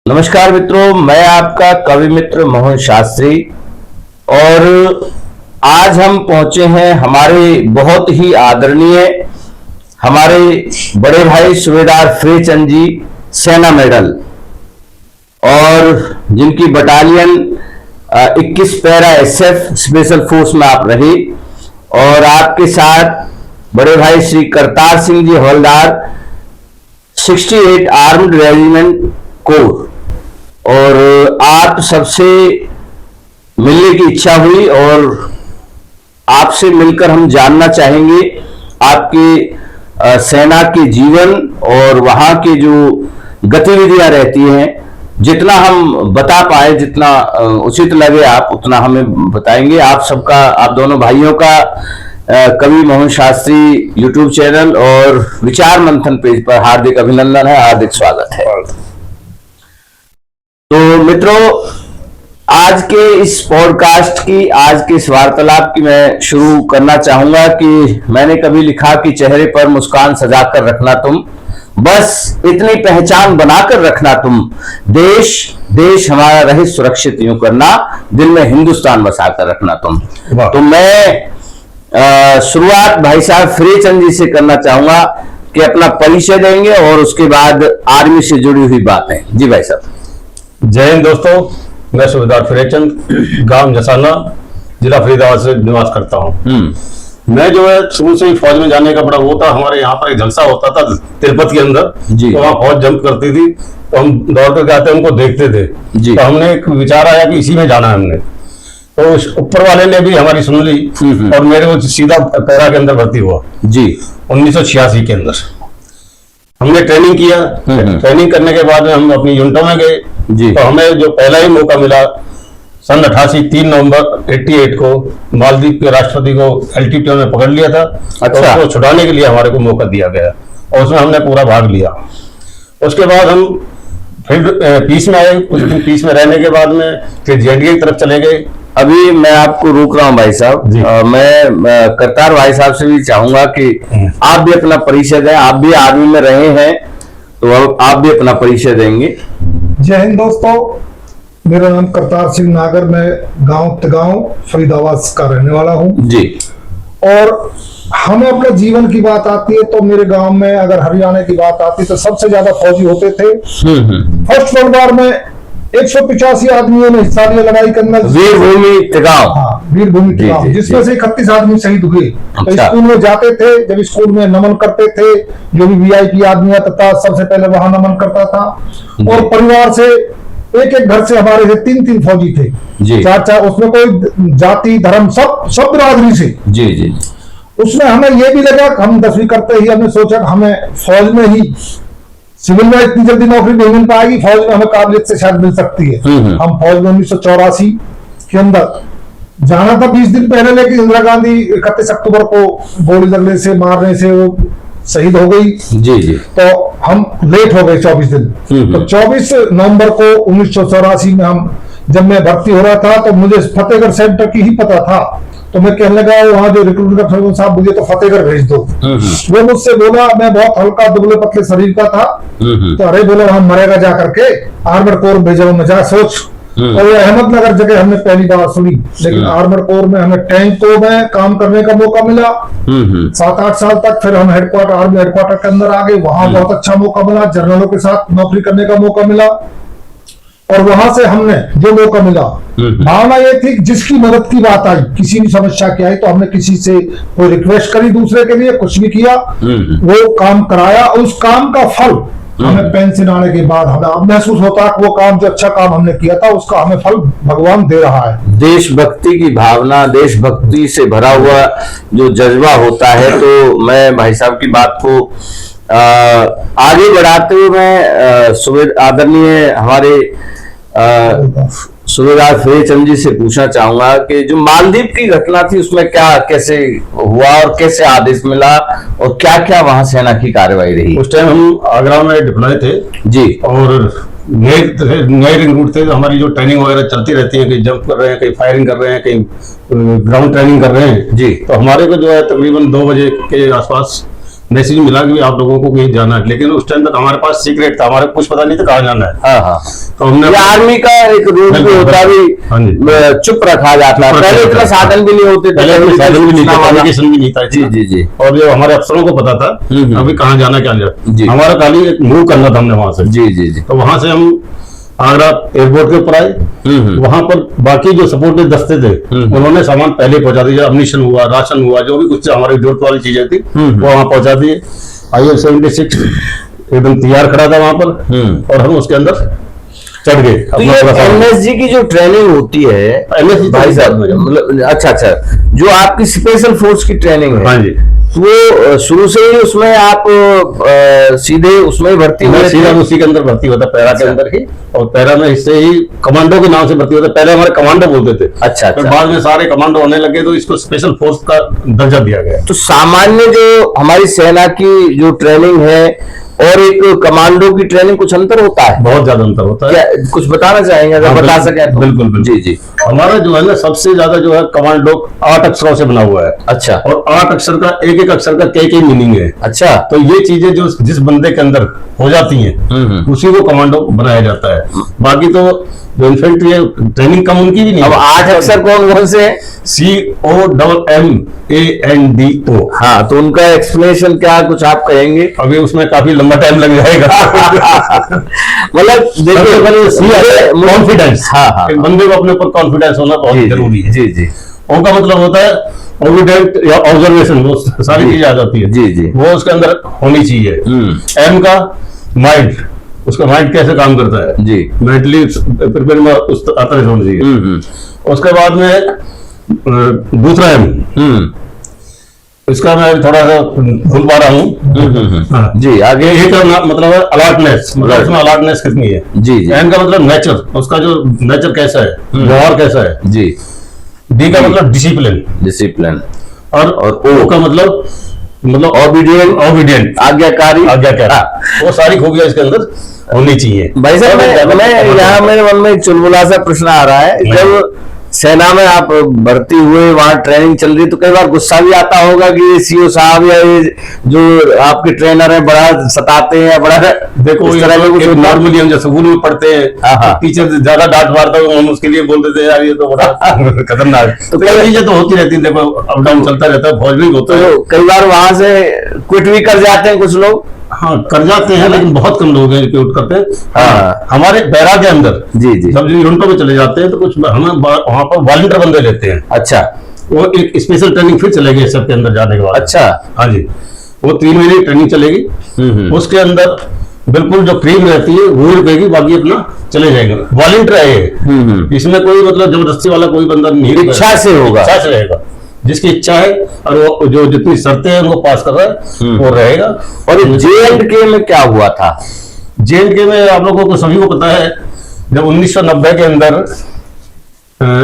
नमस्कार मित्रों, मैं आपका कवि मित्र मोहन शास्त्री और आज हम पहुंचे हैं हमारे बहुत ही आदरणीय हमारे बड़े भाई सूबेदार फ्रेचंद जी सेना मेडल और जिनकी battalion 21 para SF special force में आप रहे और आपके साथ बड़े भाई श्री करतार सिंह जी हवलदार 68 आर्म्ड रेजिमेंट कोर और आप सबसे मिलने की इच्छा हुई और आपसे मिलकर हम जानना चाहेंगे आपके सेना के जीवन और वहां की जो गतिविधियां रहती हैं। जितना हम बता पाए, जितना उचित लगे आप उतना हमें बताएंगे। आप सबका, आप दोनों भाइयों का कवि मोहन शास्त्री यूट्यूब चैनल और विचार मंथन पेज पर हार्दिक अभिनंदन है, हार्दिक स्वागत है। तो मित्रों, आज के इस पॉडकास्ट की, आज के इस वार्तालाप की मैं शुरू करना चाहूंगा कि मैंने कभी लिखा कि चेहरे पर मुस्कान सजाकर रखना तुम, बस इतनी पहचान बनाकर रखना तुम, देश देश हमारा रहे सुरक्षित यूं करना, दिल में हिंदुस्तान बसाकर रखना तुम। तो मैं शुरुआत भाई साहब फ्रेचंद जी से करना चाहूंगा कि अपना परिचय देंगे और उसके बाद आर्मी से जुड़ी हुई बातें। जी भाई साहब। जय हिंद दोस्तों, मैं सूबेदार फ्रेचंद, गांव जसाना, जिला फरीदाबाद से निवास करता हूँ। मैं जो है शुरू से ही फौज में जाने का बड़ा वो था। हमारे यहाँ पर एक जलसा होता था तिरुपति के अंदर, तो वहाँ फौज जंप करती थी तो हम दौड़ करके आते उनको देखते थे। तो हमने एक विचार आया कि इसी में जाना है हमने। तो ऊपर वाले ने भी हमारी सुन ली और मेरे को सीधा पैरा के अंदर भर्ती हुआ जी 1986 के अंदर। हमने ट्रेनिंग किया। ट्रेनिंग करने के बाद में हम अपनी यूनिटों में गए जी। तो हमें जो पहला ही मौका मिला सन 3 नवंबर 88 को मालदीव के राष्ट्रपति को एल्टीट्यूड में पकड़ लिया था। अच्छा। तो उसको छुड़ाने के लिए हमारे को मौका दिया गया और उसमें हमने पूरा भाग लिया। उसके बाद हम फिर पीस में आए। कुछ दिन पीस में रहने के बाद में फिर JNDA की तरफ चले गए। अभी मैं आपको रोक रहा हूं भाई साहब। मैं करतार भाई साहब से भी चाहूंगा कि आप भी अपना परिचय दें। आप भी आर्मी में रहे हैं तो आप भी अपना परिचय देंगे। जय हिंद दोस्तों, मेरा नाम करतार सिंह नागर, मैं गांव तगांव फरीदाबाद का रहने वाला हूं जी। और हमें अपने जीवन की बात आती है तो मेरे गांव में अगर हरियाणा की बात आती है तो सबसे ज्यादा फौजी होते थे। फर्स्ट वर्ल्ड वॉर में 185 आदमियों ने हिस्सा लिया लड़ाई के अंदर, वीरभूमि तगांव। हाँ, वीरभूमि तगांव, जिसमें से 31 आदमी शहीद हुए। तो स्कूल में जाते थे, जब स्कूल में नमन करते थे, जो भी VIP आदमी आता था सबसे पहले वहां नमन करता था। और परिवार से एक घर से हमारे से 3 फौजी थे जी। 4, उसमें कोई जाति धर्म सब बिरादरी से जी जी। उसमें हमें ये भी लगा कि हम 10वीं करते ही हमने सोचा कि हमें फौज में ही, सिविल में इतनी जल्दी नौकरी नहीं मिल पाएगी, फौज में हमें काबिलियत से शायद मिल सकती है। हम फौज में 1984 के अंदर जाना था 20 दिन पहले, लेकिन इंदिरा गांधी 31 अक्टूबर को गोली लगने से, मारने से वो शहीद हो गई जी जी। तो हम लेट हो गए 24 दिन। तो 24 नवंबर को 1984 में हम, जब मैं भर्ती हो रहा था तो मुझे फतेहगढ़ सेंटर की ही पता था। तो मैं कहने लगा वहां जो रिक्रूटर का साहब, मुझे तो फतेहगढ़ भेज दो। वो मुझसे बोला, मैं बहुत हल्का दुबले पतले शरीर का था, तो अरे बोला वहां मरेगा जा करके, आर्मर कोर भेजा में जा, सोच। और ये अहमदनगर जगह हमने पहली बार सुनी, लेकिन आर्मर कोर में हमें टैंकों में काम करने का मौका मिला 7-8 साल तक। फिर हम हेडक्वार्टर, आर्मी हेडक्वार्टर के अंदर आ गए, वहां बहुत अच्छा मौका मिला, जनरलों के साथ नौकरी करने का मौका मिला। और वहां से हमने जो मौका मिला, भावना ये थी जिसकी मदद की बात आई, किसी भी समस्या की आई तो हमने किसी से कोई रिक्वेस्ट करी, दूसरे के लिए कुछ भी किया, वो काम कराया। और उस काम का फल हमें पेंशन आने के बाद हमें अब महसूस होता है कि वो काम, जो अच्छा काम हमने किया था, उसका हमें फल भगवान दे रहा है। देशभक्ति की भावना, देशभक्ति से भरा हुआ जो जज्बा होता है। तो मैं भाई साहब की बात को आगे बढ़ाते हुए मैं आदरणीय हमारे सूबेदार फ्रेचंद जी से पूछना चाहूंगा कि जो मालदीव की घटना थी उसमें क्या, कैसे हुआ और कैसे आदेश मिला और क्या क्या वहां सेना की कार्रवाई रही? उस टाइम हम आगरा में डिप्लॉय थे जी और नए रिक्रूट थे। हमारी जो ट्रेनिंग वगैरह चलती रहती है, कहीं जंप कर रहे हैं, कहीं फायरिंग कर रहे हैं, कहीं ग्राउंड ट्रेनिंग कर रहे हैं जी। तो हमारे को जो है तकरीबन 2 बजे के आसपास मैसेज मिला कि आप लोगों को कहीं जाना है, लेकिन उस टाइम तक हमारे पास सीक्रेट था, हमारे कुछ पता नहीं था कहाँ जाना है। हाँ हाँ, तो हमने ये आर्मी का एक रूल भी होता हाँ जी। भी, चुप रखा जाता है। पहले इतना साधन भी नहीं होते थे, पहले कोई साधन भी नहीं था, कम्युनिकेशन भी नहीं था। जी जी जी। और जो हमारे अफसरों को पता था अभी कहाँ जाना क्या जी। जाना, हमारा खाली एक मूव करना था हमने वहां से। जी जी जी। तो वहां से हम आगरा एयरपोर्ट के ऊपर आए। वहां पर बाकी जो सपोर्टिव दस्ते थे उन्होंने सामान पहले पहुंचा दिया, अम्यूनिशन हुआ, राशन हुआ, जो भी कुछ हमारी जरूरत वाली चीजें थी वो वहां पहुंचा दिए। IL-76 एकदम तैयार खड़ा था वहां पर और हम उसके अंदर चढ़ गए। तो ये NSG की जो ट्रेनिंग होती है NSG भाई साहब, मतलब अच्छा अच्छा, जो आपकी स्पेशल फोर्स की ट्रेनिंग है, हाँ जी, वो शुरू से ही उसमें आप सीधे उसमें ही भर्ती हुए? सीधा उसी के अंदर भर्ती होता, पैरा के अंदर ही, और पैरा में इससे ही कमांडो के नाम से भर्ती होता। पहले हमारे कमांडो बोलते थे, अच्छा फिर अच्छा। बाद में सारे कमांडो होने लगे तो इसको स्पेशल फोर्स का दर्जा दिया गया। तो सामान्य जो हमारी सेना की जो ट्रेनिंग है और एक कमांडो की ट्रेनिंग, कुछ अंतर होता है? बहुत ज्यादा अंतर होता है। क्या कुछ बताना चाहेंगे, अगर बता सके तो? बिल्कुल बिल्कुल। जी जी। हमारा जो है ना सबसे ज्यादा जो है कमांडो 8 अक्षरों से बना हुआ है। अच्छा। और 8 अक्षर का एक अक्षर का कई मीनिंग है। अच्छा। तो ये चीजें जो जिस बंदे के अंदर हो जाती हैं उसी को कमांडो बनाया जाता है। बाकी तो जो इन्फेंट्री है ट्रेनिंग कम उनकी भी नहीं। अब 8 अक्षर कौन कौन से हैं? COMMANDO। हाँ, तो उनका एक्सप्लेनेशन क्या कुछ आप कहेंगे? अभी उसमें काफी लंबा टाइम लग जाएगा। मतलब देखिए, कॉन्फिडेंस। हाँ हाँ, एक बंदे को अपने ऊपर कॉन्फिडेंस होना बहुत जरूरी है। जी जी। ओ का मतलब होता है ओबिडेंट या ऑब्जर्वेशन, वो सारी चीजें आ जाती है। जी जी। वो उसके अंदर होनी चाहिए। एम का माइंड, उसका माइंड कैसे काम करता है जी, मेंटली प्रिपेयर में उस तरह से होना चाहिए। उसके बाद में दूसरा एम, इसका मैं थोड़ा सा भूल पा रहा हूँ जी, आगे। ए का मतलब है अलर्टनेस, मतलब उसमें अलर्टनेस कितनी है। जी जी। एन का मतलब नेचर, उसका जो नेचर कैसा है, व्यवहार कैसा है। जी। डी का मतलब डिसिप्लिन। डिसिप्लिन। और ओ का मतलब ऑबिडियंट, आज्ञाकारी। वो सारी खूबियां इसके अंदर होनी चाहिए। भाई साहब, मैं यहाँ मेरे मन में एक चुलबुला सा प्रश्न आ रहा है। जब सेना में आप भर्ती हुए, वहां ट्रेनिंग चल रही, तो कई बार गुस्सा भी आता होगा कि ये CO साहब या ये जो आपके ट्रेनर है बड़ा सताते हैं, बड़ा देखो इस तरह का कुछ नॉर्मली हम जब स्कूल में पढ़ते हैं टीचर ज्यादा डांट मारता है, हम उसके लिए बोलते थे यार ये तो बड़ा खतरनाक। तो कई चीजें तो होती रहती है, देखो अप डाउन चलता रहता है, फौज में होता है। कई बार वहां से क्विट भी कर जाते हैं कुछ लोग। हाँ, कर जाते हैं, लेकिन बहुत कम लोग हैं जो क्विट करते हैं। हाँ। हमारे पैरा के अंदर जी जी, जब यूनिटों में चले जाते हैं तो कुछ हमें वहां पर वॉलंटियर बंदे लेते हैं। अच्छा। वो एक स्पेशल ट्रेनिंग फिर चलेगी सबके अंदर जाने के बाद। अच्छा। हाँ जी, वो 3 महीने की ट्रेनिंग चलेगी। उसके अंदर बिल्कुल जो क्रीम रहती है वो रुकेगी, बाकी अपना चले जाएंगे। वॉलंटियर है, इसमें कोई मतलब जबरदस्ती वाला कोई बंदा नहीं, इच्छा से होगा, इच्छा से रहेगा। जिसकी इच्छा है और वो जो जितनी शर्तें हैं उनको पास कर रहा है वो रहेगा। और J&K में क्या हुआ था? J&K में आप लोगों को सभी को पता है, जब 1990 के अंदर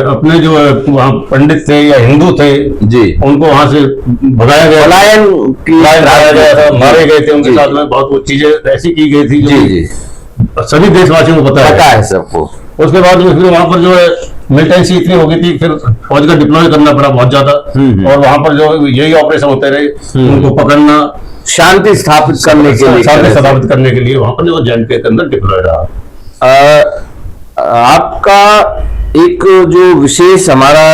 अपने जो वहाँ पंडित थे या हिंदू थे जी, उनको वहां से भगाया गया, पलायन कराया गया था, मारे गए थे। उनके साथ में बहुत वो चीजें ऐसी की गई थी जी जी, सभी देशवासियों को पता है सबको। उसके बाद में फिर वहां पर जो है मिलिटेंसी इतनी हो गई थी, फिर फौज का डिप्लॉय करना पड़ा बहुत ज्यादा। और वहां पर जो यही ऑपरेशन होते रहे, उनको पकड़ना, शांति स्थापित करने के लिए, शांति स्थापित करने के लिए वहां पर जो J&K के अंदर डिप्लॉय रहा। आपका एक जो विशेष हमारा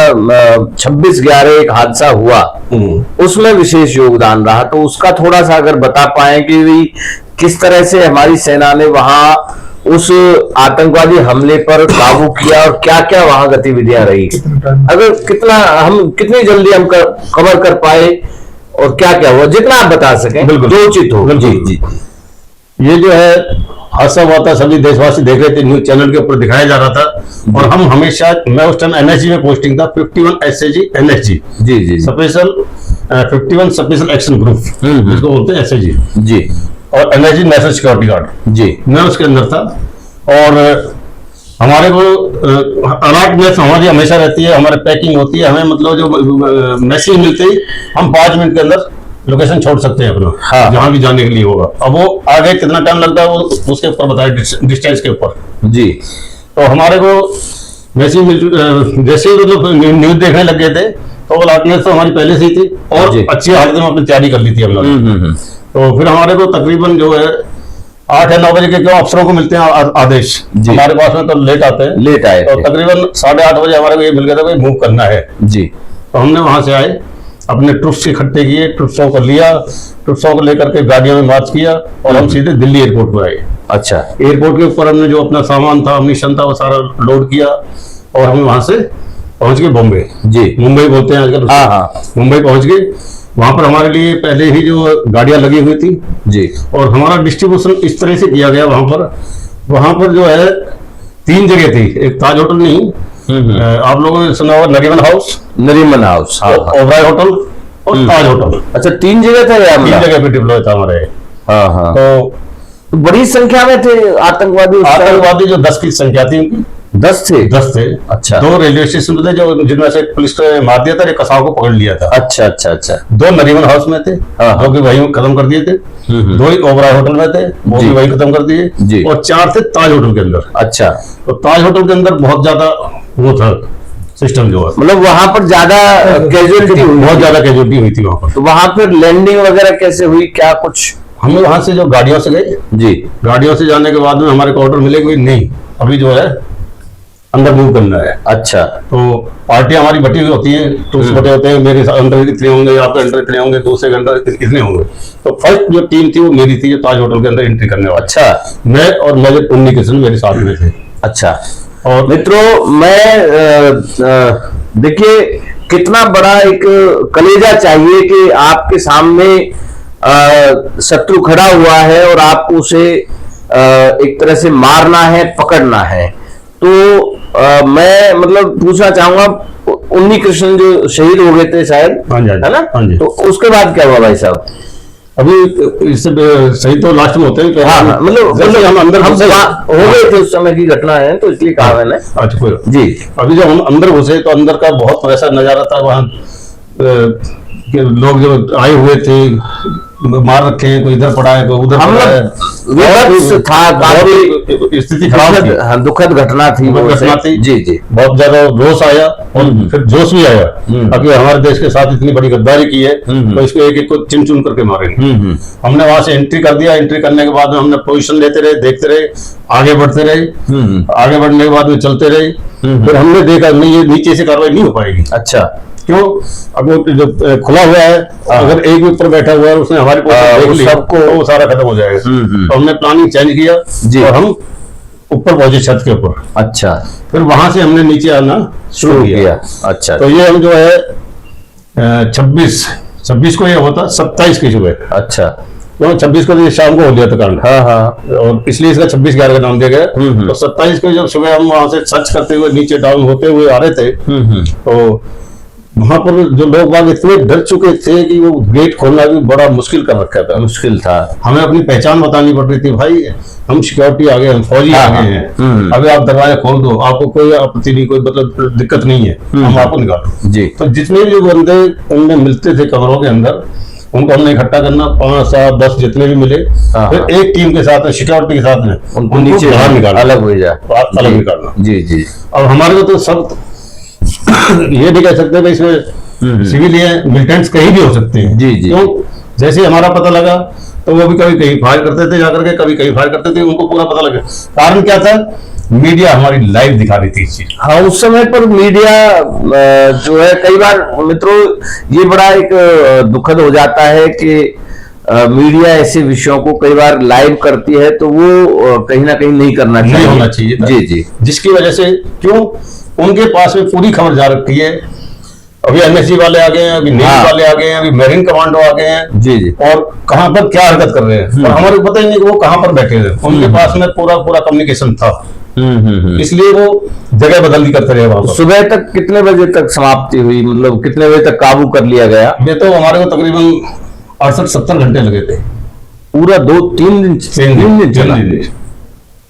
26/11 एक हादसा हुआ, उसमें विशेष योगदान रहा, तो उसका थोड़ा सा अगर बता पाए कि भी किस तरह से हमारी सेना ने वहां उस आतंकवादी हमले पर काबू किया और क्या क्या वहां गतिविधियां रही, अगर कितनी जल्दी हम कवर कर पाए और क्या क्या हुआ, जितना आप बता सकें, जो उचित हो। जी जी। ये जो है हादसा हुआ था, सभी देशवासी देख रहे थे, न्यूज चैनल के ऊपर दिखाया जा रहा था। और हम हमेशा, मैं उस टाइम NSG में पोस्टिंग था, 51 SAG NSG जी जी, स्पेशल 51 स्पेशल एक्शन ग्रुप जिसको बोलते हैं SAG जी, और NSG नेशनल सिक्योरिटी गार्ड जी, मैं उसके अंदर था। और हमारे को अलर्टनेस हमारी हमेशा रहती है, हमारे पैकिंग होती है, हमें मतलब जो मैसेज मिलते ही हम 5 मिनट के अंदर लोकेशन छोड़ सकते हैं अपना, हाँ, जहां भी जाने के लिए होगा। अब वो आगे कितना टाइम लगता है वो उसके ऊपर बताए, डिस्टेंस के ऊपर जी। तो हमारे को वैसे ही जैसे ही मतलब न्यूज देखने लग गए थे, तो वो अलर्टनेस तो हमारी पहले से ही थी और अच्छी हालत में अपनी तैयारी कर ली थी हम लोग। तो फिर हमारे को तकरीबन जो है 8 या 9 बजे के क्यों अफसरों को मिलते हैं आदेश, हमारे पास में तो लेट आते हैं, लेट आए तो तकरीबन 8:30 बजे हमारे को ये मिल गया था भाई मूव करना है जी। तो हमने वहां से आए, अपने ट्रुप्स इकट्ठे किए, ट्रुप्सों को लिया, ट्रुप्सों को लेकर के गाड़ियों में मार्च किया और हम सीधे दिल्ली एयरपोर्ट पर आए। अच्छा, एयरपोर्ट के ऊपर हमने जो अपना सामान था, अम्निशन था, वो सारा लोड किया और हम वहां से पहुंच गए बॉम्बे जी, मुंबई बोलते हैं आजकल। हाँ हाँ, मुंबई पहुंच गए। वहां पर हमारे लिए पहले ही जो गाड़ियां लगी हुई थी जी, और हमारा डिस्ट्रीब्यूशन इस तरह से किया गया वहां पर जो है 3 जगह थी, एक ताज होटल नहीं, आप लोगों ने सुना होगा नरीमन हाउस, नरीमन हाउस, हाँ, हाँ। ओबराय होटल और ताज होटल। अच्छा, 3 जगह था यार, 3 जगह पे डिप्लॉय था हमारे। हाँ हाँ, तो बड़ी संख्या में थे आतंकवादी उस टाइम? आतंकवादी जो 10 की संख्या थी उनकी, 10 थे। 10 थे। अच्छा। 2 रेलवे स्टेशन थे जो जिनमें से पुलिस ने मार दिया था, एक कसाव को पकड़ लिया था। अच्छा अच्छा अच्छा, 2 नरीमन हाउस में थे, हाँ, जो कि वही खत्म कर दिए थे। 2 ही ओबराय होटल में थे, वो जी। भी वही खत्म कर दिए जी। और 4 थे ताज होटल के अंदर। अच्छा, तो ताज होटल के अंदर बहुत ज्यादा वो था सिस्टम जो है, मतलब वहां पर ज्यादा कैजुअलिटी हुई? बहुत ज्यादा कैजुअलिटी हुई थी वहां पर। तो वहां पर लैंडिंग वगैरह कैसे हुई, क्या कुछ? हम वहां से जो गाड़ियों से गए, जी, गाड़ियों से जाने के बाद में हमारे को ऑर्डर मिले कि नहीं अभी जो है अंदर मूव करना है। अच्छा, तो पार्टियां हमारी बटी हुई होती हैं, टूर्स बटे होते हैं, मेरे अंदर इतने होंगे, आपके अंदर इतने होंगे, दूसरे के अंदर इतने होंगे। तो फर्स्ट जो टीम थी वो मेरी थी, जो ताज होटल के अंदर एंट्री करने वाली। अच्छा, मैं और मेजर उन्नी किशन मेरे साथ में थे। अच्छा। और मित्रों, मैं देखिए कितना बड़ा एक कलेजा चाहिए कि आपके सामने शत्रु खड़ा हुआ है और आपको उसे एक तरह से मारना है, पकड़ना है। तो मैं मतलब पूछना चाहूंगा, उन्नी कृष्ण जो शहीद हो गए थे शायद, हाँ जी, है ना? हाँ जी। तो उसके बाद क्या हुआ भाई साहब? अभी इससे सही तो लास्ट में होते हैं। हाँ हाँ, मतलब हम अंदर हम घुसे हो गए थे उस समय की घटना है, तो इसलिए कहा मैंने। अच्छा, कोई बात। जी, अभी जब हम अंदर घुसे तो अंदर का बहुत वैसा नजारा था वहाँ कि लोग जो आए हुए थे, मार रखे हैं, कोई इधर पड़ा है, कोई उधर हम पड़ा है। विभत्स था, काफी स्थिति खराब थी, हाँ, दुखद घटना थी वो घटना थी। जी जी, बहुत ज्यादा रोष आया और फिर जोश भी आया। अभी हमारे देश के साथ इतनी बड़ी गद्दारी की है तो इसको एक एक को चिन चुन करके मारेंगे। हमने वहां से एंट्री कर दिया। एंट्री करने के बाद में हमने पोजीशन लेते रहे, देखते रहे, आगे बढ़ते रहे। आगे बढ़ने के बाद में चलते रहे। फिर हमने देखा नहीं, ये नीचे से कार्रवाई नहीं हो पाएगी। अच्छा, क्यों? अब वो जो खुला हुआ है, अगर एक भी ऊपर बैठा हुआ है, उसने हमारी पोजीशन देख ली सबको तो वो सारा खत्म हो जाएगा। तो हमने प्लानिंग चेंज किया जी। और हम ऊपर पहुंचे, छत के ऊपर। अच्छा, फिर वहां से हमने नीचे आना शुरू किया। अच्छा, तो ये हम जो है 26 को ये होता, 27 की सुबह। अच्छा, तो 26 को तो शाम को हो गया था कांड। हाँ हाँ, और इसलिए इसका 26/11 का नाम दिया गया। तो 27 को जब सुबह हम वहां से सर्च करते हुए नीचे डाउन होते हुए आ रहे थे, तो वहां पर जो लोग बाग इतने डर चुके थे कि वो गेट खोलना भी बड़ा मुश्किल कर रखा था। मुश्किल था। हमें अपनी पहचान बतानी पड़ रही थी, भाई हम सिक्योरिटी आ गए, हम फौजी आ गए हैं, अभी आप दरवाजा खोल दो, आपको कोई आपत्ति नहीं, कोई मतलब दिक्कत नहीं है, हम आपको निकालो जी। तो जितने भी बंदे उनमें मिलते थे कमरों के अंदर, उनको हमने इकट्ठा करना, 5, 7, 10 जितने भी मिले, फिर एक टीम के साथ सिक्योरिटी के साथ में उनको नीचे बाहर निकालना, अलग हो जाए, अलग निकालना। जी जी। अब हमारे को तो सब ये नहीं कह सकते भाई इसमें सिविलियन मिलिटेंट्स कहीं भी हो सकते हैं। जी जी। क्यों? जैसे ही हमारा पता लगा तो वो भी कभी कहीं फायर करते थे जाकर के, कभी कहीं फायर करते थे, उनको पूरा पता लगा। कारण क्या था? मीडिया हमारी लाइव दिखा रही थी इस चीज। हाँ, उस समय पर मीडिया जो है, कई बार मित्रों ये बड़ा एक दुखद हो जाता है कि मीडिया ऐसे विषयों को कई बार लाइव करती है, तो वो कहीं ना कहीं नहीं करना चाहिए, नहीं होना चाहिए था। जी जी। जिसकी वजह से क्यों उनके पास में पूरी खबर जा रखी है। अभी एनएसजी वाले आ गए हैं, अभी नेवी वाले आ गए हैं, अभी मैरीन कमांडो आ गए हैं जी जी। और कहां पर क्या हरकत कर रहे हैं, और हमारे को पता ही नहीं कि वो कहां पर बैठे थे। उनके पास में पूरा कम्युनिकेशन था, इसलिए वो जगह बदल दी करते रहे वहां पर। सुबह तक कितने बजे तक समाप्ति हुई, मतलब कितने बजे तक काबू कर लिया गया? ये तो हमारे को तकरीबन 68-70 घंटे लगे थे। पूरा 2-3 दिन, 3 दिन चला?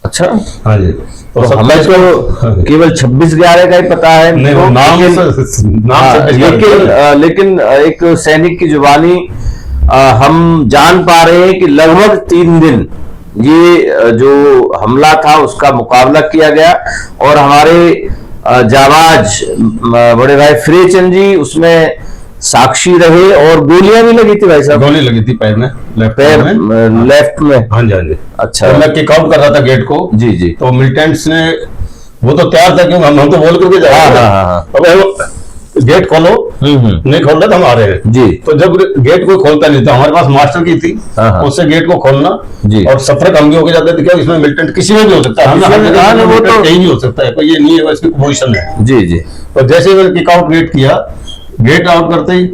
अच्छा, हाँ जी। तो हमें तो केवल 26/11 का ही पता है। नहीं, वो नाम लेकिन एक सैनिक की जुबानी हम जान पा रहे हैं कि लगभग 3 दिन ये जो हमला था उसका मुकाबला किया गया और हमारे जाबाज बड़े भाई फ्रेचंद जी उसमें साक्षी रहे और गोलियां भी लगी थी भाई साहब? गोली लगी थी पैर में, लेफ्ट पैर में। लेफ्ट में? हाँ जी, हाँ जी। अच्छा। तो मैं किक आउट कर रहा था गेट को। जी जी। तो मिलिटेंट्स ने, वो तो तैयार था क्योंकि हम तो बोल करके जा रहे थे। हाँ। अब गेट खोलो, नहीं खोल रहा था, हम आ रहे हैं जी। तो जब गेट को खोलता नहीं था, हमारे पास मास्टर की थी, हाँ। उससे गेट को खोलना जी। और सफर हम भी होके जाते थे। क्या इसमें मिलिटेंट किसी में भी हो सकता है, किसी में, हाँ, वो वो तो- तो कहीं भी हो सकता है, कोई ये नहीं है इसकी पोजीशन है। जी जी। तो जैसे ही मैंने किक आउट गेट किया, गेट आउट करते ही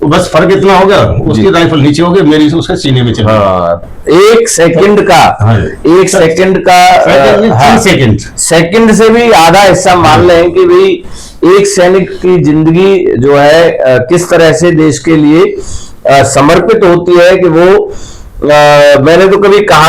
तो बस फर्क इतना हो गया, उसकी राइफल नीचे हो गई, मेरी से उसके सीने में चली। हाँ, एक सेकंड का, हाँ। एक सेकंड का, हाँ, सेकंड से भी आधा हिस्सा मान लें कि भाई एक सैनिक की जिंदगी जो है किस तरह से देश के लिए समर्पित होती है कि वो मैंने तो कभी कहा